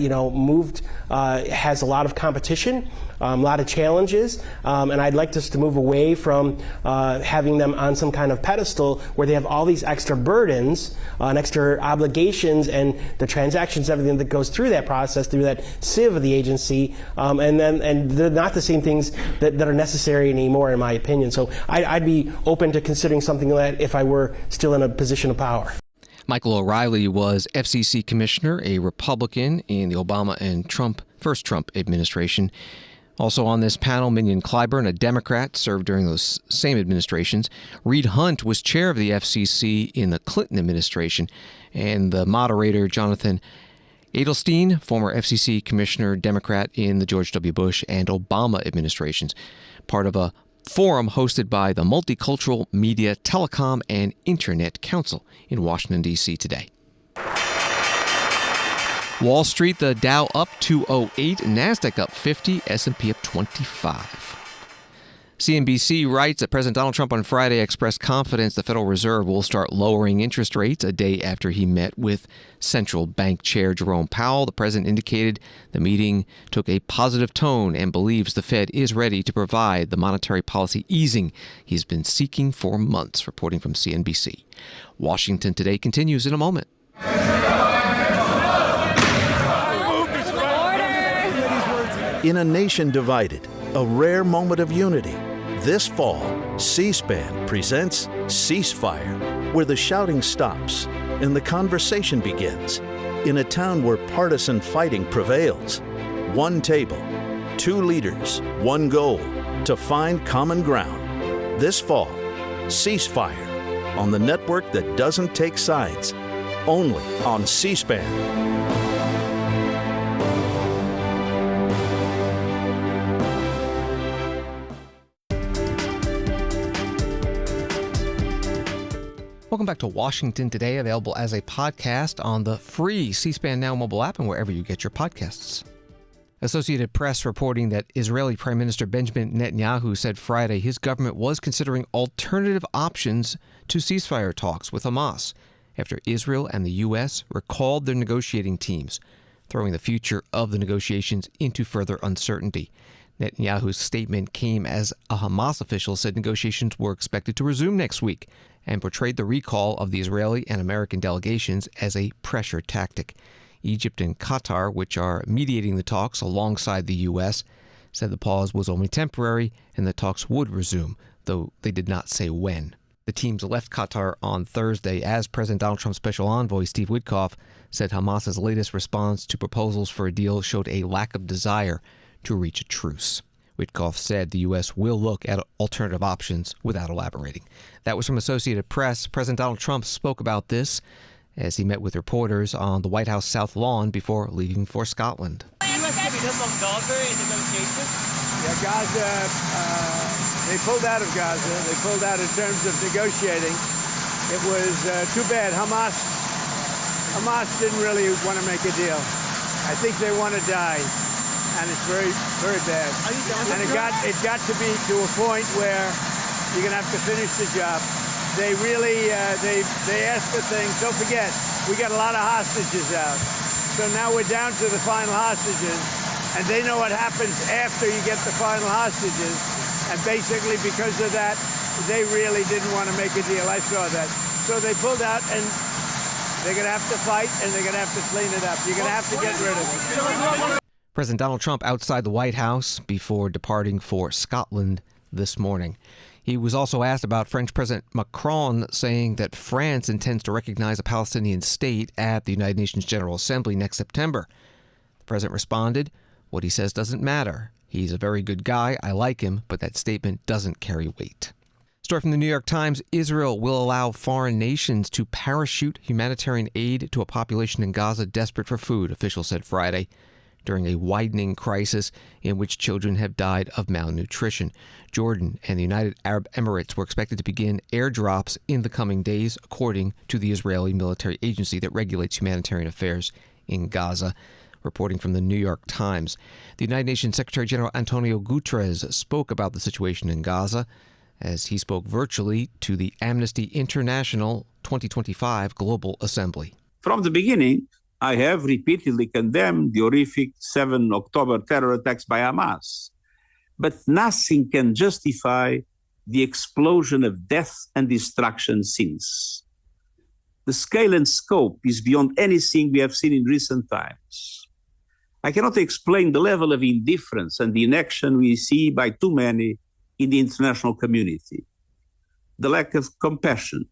moved, has a lot of competition, a lot of challenges, and I'd like us to move away from having them on some kind of pedestal where they have all these extra burdens and extra obligations and the transactions, everything that goes through that process, through that sieve of the agency, and they're not the same things that are necessary anymore, in my opinion. So I'd be open to considering something like that if I were still in a position of power. Michael O'Reilly was FCC commissioner, a Republican in the Obama and first Trump administration. Also on this panel, Minion Clyburn, a Democrat, served during those same administrations. Reed Hunt was chair of the FCC in the Clinton administration. And the moderator, Jonathan Adelstein, former FCC commissioner, Democrat in the George W. Bush and Obama administrations. Part of a forum hosted by the Multicultural Media, Telecom, and Internet Council in Washington, D.C. today. Wall Street, the Dow up 208, NASDAQ up 50, S&P up 25. CNBC writes that President Donald Trump on Friday expressed confidence the Federal Reserve will start lowering interest rates a day after he met with central bank chair Jerome Powell. The president indicated the meeting took a positive tone and believes the Fed is ready to provide the monetary policy easing he's been seeking for months. Reporting from CNBC. Washington Today continues in a moment. In a nation divided, a rare moment of unity. This fall, C-SPAN presents Ceasefire, where the shouting stops, and the conversation begins. In a town where partisan fighting prevails, one table, two leaders, one goal, to find common ground. This fall, Ceasefire, on the network that doesn't take sides, only on C-SPAN. Welcome back to Washington Today, available as a podcast on the free C-SPAN Now mobile app and wherever you get your podcasts. Associated Press reporting that Israeli Prime Minister Benjamin Netanyahu said Friday his government was considering alternative options to ceasefire talks with Hamas after Israel and the U.S. recalled their negotiating teams, throwing the future of the negotiations into further uncertainty. Netanyahu's statement came as a Hamas official said negotiations were expected to resume next week and portrayed the recall of the Israeli and American delegations as a pressure tactic. Egypt and Qatar, which are mediating the talks alongside the U.S., said the pause was only temporary and the talks would resume, though they did not say when. The teams left Qatar on Thursday as President Donald Trump's special envoy, Steve Witkoff, said Hamas's latest response to proposals for a deal showed a lack of desire to reach a truce. Witkoff said the U.S. will look at alternative options without elaborating. That was from Associated Press. President Donald Trump spoke about this as he met with reporters on the White House South Lawn before leaving for Scotland. U.S. giving up on Gaza in negotiations? Yeah, Gaza, they pulled out of Gaza. They pulled out in terms of negotiating. It was too bad. Hamas didn't really want to make a deal. I think they want to die. And it's very, very bad. And it got to be to a point where you're going to have to finish the job. They really, they asked for things. Don't forget, we got a lot of hostages out. So now we're down to the final hostages. And they know what happens after you get the final hostages. And basically because of that, they really didn't want to make a deal. I saw that. So they pulled out, and they're going to have to fight, and they're going to have to clean it up. You're going to have to get rid of it. President Donald Trump outside the White House before departing for Scotland this morning. He was also asked about French President Macron saying that France intends to recognize a Palestinian state at the United Nations General Assembly next September. The president responded, "What he says doesn't matter. He's a very good guy. I like him, but that statement doesn't carry weight." Story from the New York Times: Israel will allow foreign nations to parachute humanitarian aid to a population in Gaza desperate for food, officials said Friday, during a widening crisis in which children have died of malnutrition. Jordan and the United Arab Emirates were expected to begin airdrops in the coming days, according to the Israeli military agency that regulates humanitarian affairs in Gaza. Reporting from the New York Times. The United Nations Secretary General Antonio Guterres spoke about the situation in Gaza as he spoke virtually to the Amnesty International 2025 Global Assembly. From the beginning, I have repeatedly condemned the horrific 7 October terror attacks by Hamas. But nothing can justify the explosion of death and destruction since. The scale and scope is beyond anything we have seen in recent times. I cannot explain the level of indifference and inaction we see by too many in the international community. The lack of compassion,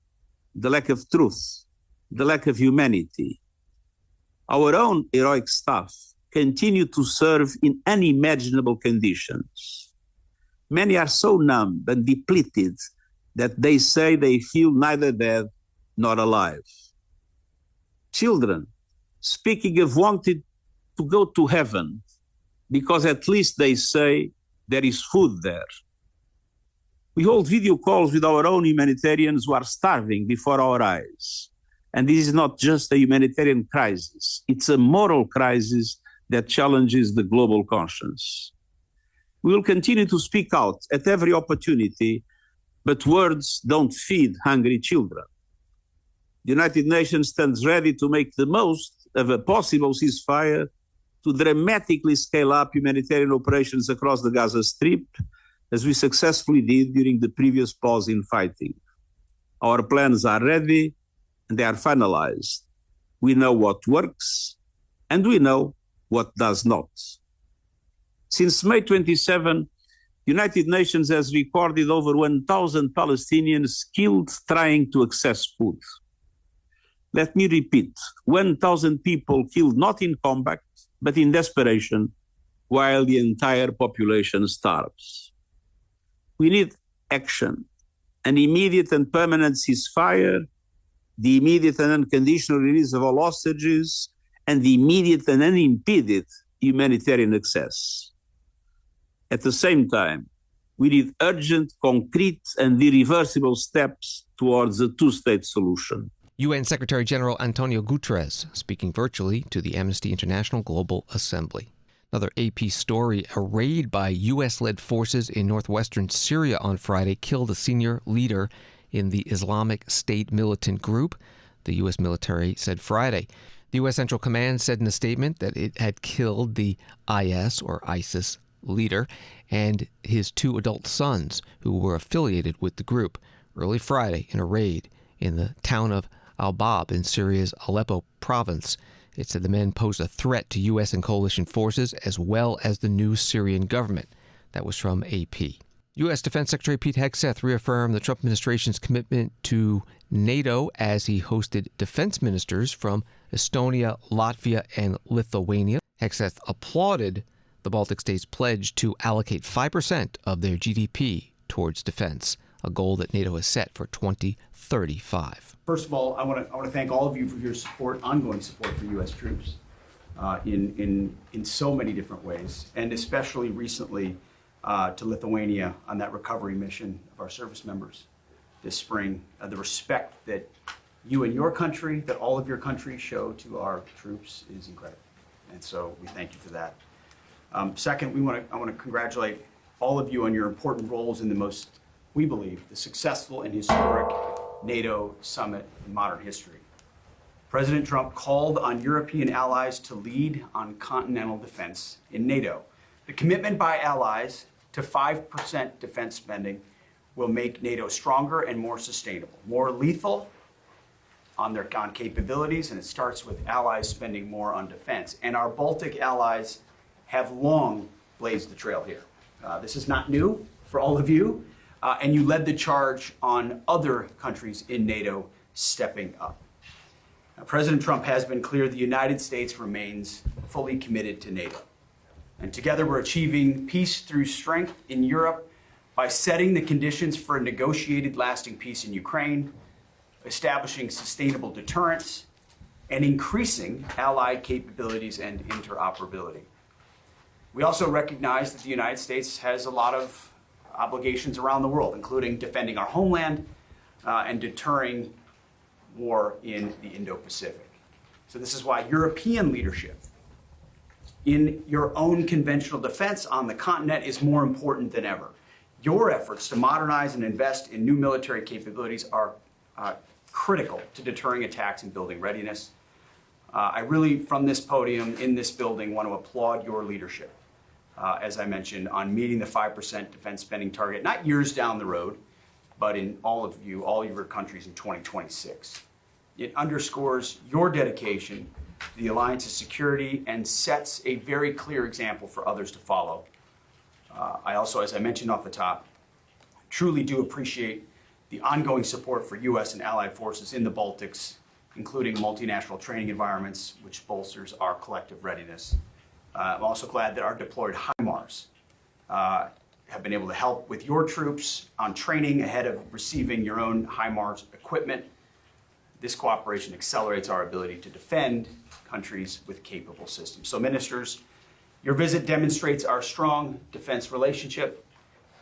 the lack of truth, the lack of humanity. Our own heroic staff continue to serve in unimaginable conditions. Many are so numb and depleted that they say they feel neither dead nor alive. Children, speaking of wanting to go to heaven, because at least they say there is food there. We hold video calls with our own humanitarians who are starving before our eyes. And this is not just a humanitarian crisis. It's a moral crisis that challenges the global conscience. We will continue to speak out at every opportunity, but words don't feed hungry children. The United Nations stands ready to make the most of a possible ceasefire to dramatically scale up humanitarian operations across the Gaza Strip, as we successfully did during the previous pause in fighting. Our plans are ready, and they are finalized. We know what works, and we know what does not. Since May 27, the United Nations has recorded over 1,000 Palestinians killed trying to access food. Let me repeat, 1,000 people killed not in combat, but in desperation, while the entire population starves. We need action, an immediate and permanent ceasefire, the immediate and unconditional release of all hostages, and the immediate and unimpeded humanitarian access. At the same time, we need urgent, concrete, and irreversible steps towards a two-state solution. UN Secretary General Antonio Guterres speaking virtually to the Amnesty International Global Assembly. Another AP story, a raid by U.S.-led forces in northwestern Syria on Friday killed a senior leader in the Islamic State militant group, the U.S. military said Friday. The U.S. Central Command said in a statement that it had killed the ISIS leader and his 2 adult sons who were affiliated with the group early Friday in a raid in the town of al-Bab in Syria's Aleppo province. It said the men posed a threat to U.S. and coalition forces as well as the new Syrian government. That was from AP. U.S. Defense Secretary Pete Hegseth reaffirmed the Trump administration's commitment to NATO as he hosted defense ministers from Estonia, Latvia, and Lithuania. Hegseth applauded the Baltic states' pledge to allocate 5% of their GDP towards defense, a goal that NATO has set for 2035. First of all, I want to thank all of you for your support, ongoing support for U.S. troops in so many different ways, and especially recently to Lithuania on that recovery mission of our service members this spring. The respect that you and your country, that all of your countries show to our troops is incredible, and so we thank you for that. Second, I want to congratulate all of you on your important roles in the most, we believe, the successful and historic NATO summit in modern history. President Trump called on European allies to lead on continental defense in NATO. The commitment by allies to 5% defense spending will make NATO stronger and more sustainable, more lethal on capabilities, and it starts with allies spending more on defense. And our Baltic allies have long blazed the trail here. This is not new for all of you, and you led the charge on other countries in NATO stepping up. Now, President Trump has been clear the United States remains fully committed to NATO. And together we're achieving peace through strength in Europe by setting the conditions for a negotiated lasting peace in Ukraine, establishing sustainable deterrence, and increasing allied capabilities and interoperability. We also recognize that the United States has a lot of obligations around the world, including defending our homeland and deterring war in the Indo-Pacific. So this is why European leadership in your own conventional defense on the continent is more important than ever. Your efforts to modernize and invest in new military capabilities are critical to deterring attacks and building readiness. I really, from this podium in this building, want to applaud your leadership, as I mentioned, on meeting the 5% defense spending target, not years down the road, but in all of your countries in 2026. It underscores your dedication to the alliance's security and sets a very clear example for others to follow. I also, as I mentioned off the top, truly do appreciate the ongoing support for U.S. and allied forces in the Baltics, including multinational training environments, which bolsters our collective readiness. I'm also glad that our deployed HIMARS have been able to help with your troops on training ahead of receiving your own HIMARS equipment. This cooperation accelerates our ability to defend countries with capable systems. So, ministers, your visit demonstrates our strong defense relationship,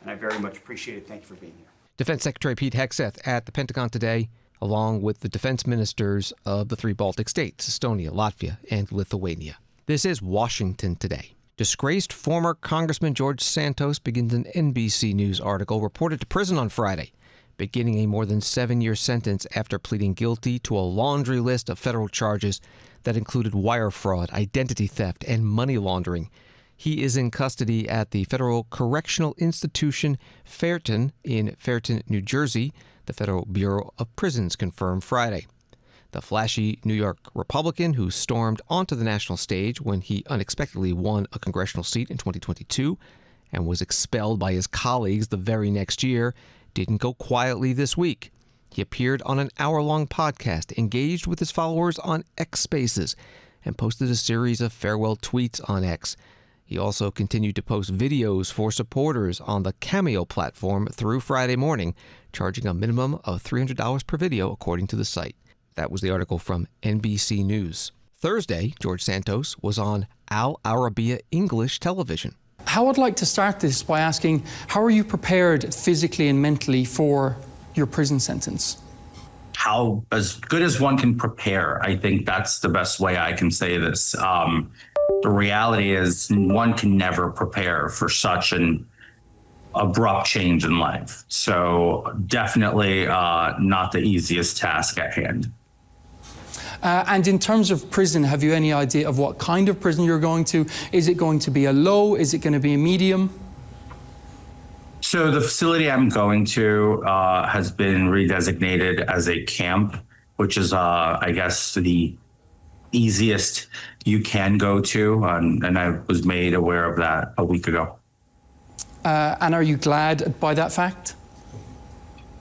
and I very much appreciate it. Thank you for being here. Defense Secretary Pete Hegseth at the Pentagon today, along with the defense ministers of the 3 Baltic states, Estonia, Latvia, and Lithuania. This is Washington Today. Disgraced former Congressman George Santos begins an NBC News article reported to prison on Friday, beginning a more than 7-year sentence after pleading guilty to a laundry list of federal charges that included wire fraud, identity theft, and money laundering. He is in custody at the Federal Correctional Institution Fairton in Fairton, New Jersey, the Federal Bureau of Prisons confirmed Friday. The flashy New York Republican who stormed onto the national stage when he unexpectedly won a congressional seat in 2022 and was expelled by his colleagues the very next year didn't go quietly this week. He appeared on an hour-long podcast, engaged with his followers on X Spaces, and posted a series of farewell tweets on X. He also continued to post videos for supporters on the Cameo platform through Friday morning, charging a minimum of $300 per video, according to the site. That was the article from NBC News. Thursday, George Santos was on Al Arabiya English television. How I'd like to start this by asking, how are you prepared physically and mentally for your prison sentence? How as good as one can prepare. I think that's the best way I can say this. The reality is one can never prepare for such an abrupt change in life. So definitely not the easiest task at hand. And in terms of prison, have you any idea of what kind of prison you're going to? Is it going to be a low? Is it going to be a medium? So the facility I'm going to has been redesignated as a camp, which is, I guess, the easiest you can go to. And I was made aware of that a week ago. And are you glad by that fact?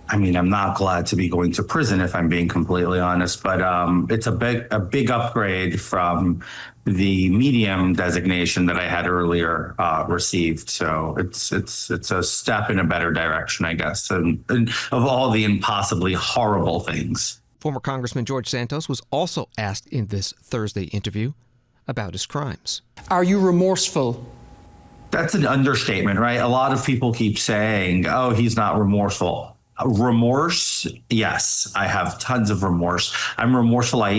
I mean, I'm not glad to be going to prison, if I'm being completely honest, but it's a big upgrade from the medium designation that I had earlier received. So it's a step in a better direction, I guess, and of all the impossibly horrible things. Former Congressman George Santos was also asked in this Thursday interview about his crimes. Are you remorseful? That's an understatement, right? A lot of people keep saying, oh, he's not remorseful. Remorse, yes, I have tons of remorse. I'm remorseful I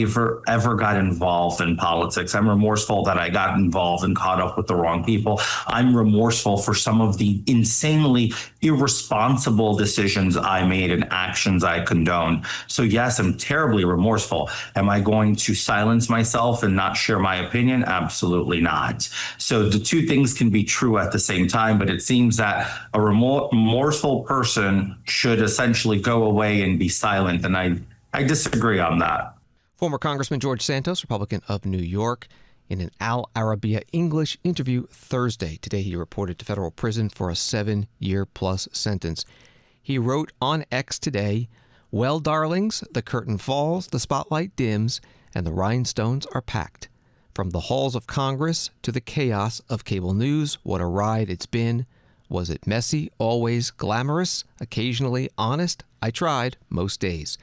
ever got involved in politics. I'm remorseful that I got involved and caught up with the wrong people. I'm remorseful for some of the insanely irresponsible decisions I made and actions I condoned. So yes, I'm terribly remorseful. Am I going to silence myself and not share my opinion? Absolutely not. So the two things can be true at the same time, but it seems that a remorseful person should essentially go away and be silent, and I disagree on that. Former Congressman George Santos, Republican of New York, in an Al Arabiya English interview Thursday. Today he reported to federal prison for a 7-year-plus sentence. He wrote on X today, "Well, darlings, the curtain falls, the spotlight dims, and the rhinestones are packed. From the halls of Congress to the chaos of cable news, what a ride it's been. Was it messy, always glamorous, occasionally honest? I tried, most days.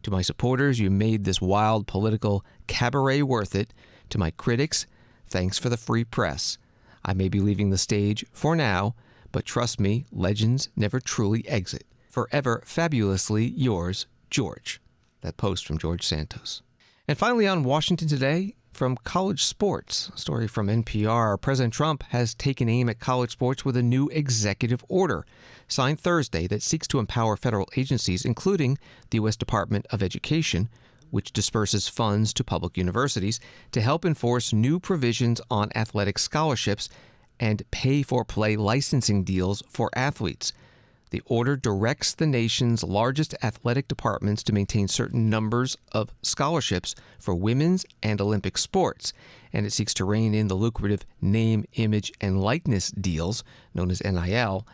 To my supporters, you made this wild political cabaret worth it. To my critics, thanks for the free press. I may be leaving the stage for now, but trust me, legends never truly exit. Forever fabulously yours, George." That post from George Santos. And finally on Washington Today, from college sports, a story from NPR. President Trump has taken aim at college sports with a new executive order signed Thursday that seeks to empower federal agencies, including the U.S. Department of Education, which disperses funds to public universities, to help enforce new provisions on athletic scholarships and pay-for-play licensing deals for athletes. The order directs the nation's largest athletic departments to maintain certain numbers of scholarships for women's and Olympic sports, and it seeks to rein in the lucrative name, image, and likeness deals, known as NIL,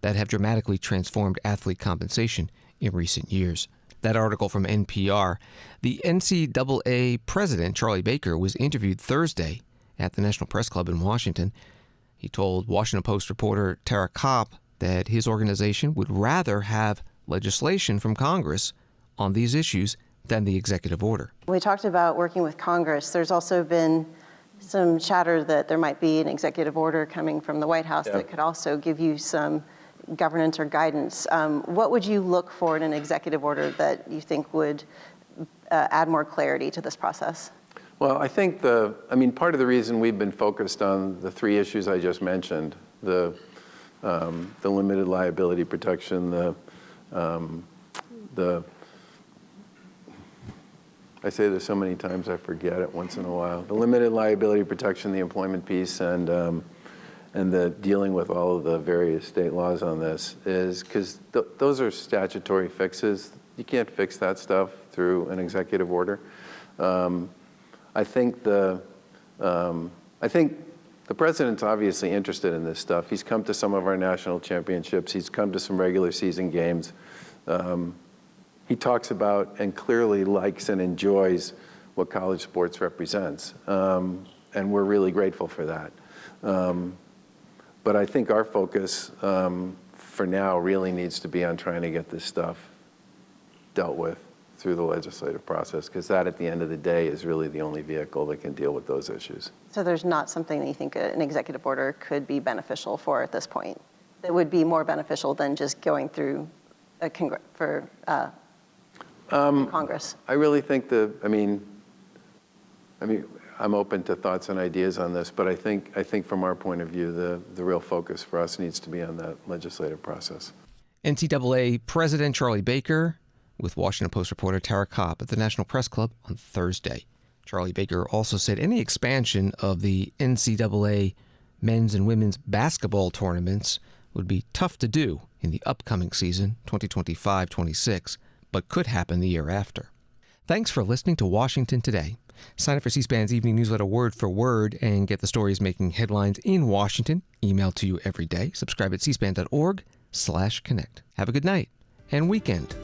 that have dramatically transformed athlete compensation in recent years. That article from NPR. The NCAA president, Charlie Baker, was interviewed Thursday at the National Press Club in Washington. He told Washington Post reporter Tara Kopp that his organization would rather have legislation from Congress on these issues than the executive order. We talked about working with Congress. There's also been some chatter that there might be an executive order coming from the White House that could also give you some governance or guidance. What would you look for in an executive order that you think would add more clarity to this process? Well, I think part of the reason we've been focused on the three issues I just mentioned, the limited liability protection, I say this so many times I forget it once in a while. The limited liability protection, the employment piece, and the dealing with all of the various state laws on this is because those are statutory fixes. You can't fix that stuff through an executive order. I think the president's obviously interested in this stuff. He's come to some of our national championships. He's come to some regular season games. he talks about and clearly likes and enjoys what college sports represents. And we're really grateful for that. But I think our focus for now really needs to be on trying to get this stuff dealt with through the legislative process, because that at the end of the day is really the only vehicle that can deal with those issues. So there's not something that you think an executive order could be beneficial for at this point that would be more beneficial than just going through a Congress? I really think I'm open to thoughts and ideas on this, but I think from our point of view, the real focus for us needs to be on that legislative process. NCAA President Charlie Baker with Washington Post reporter Tara Kopp at the National Press Club on Thursday. Charlie Baker also said any expansion of the NCAA men's and women's basketball tournaments would be tough to do in the upcoming season, 2025-26, but could happen the year after. Thanks for listening to Washington Today. Sign up for C-SPAN's evening newsletter word for word and get the stories making headlines in Washington emailed to you every day. Subscribe at cspan.org/connect. Have a good night and weekend.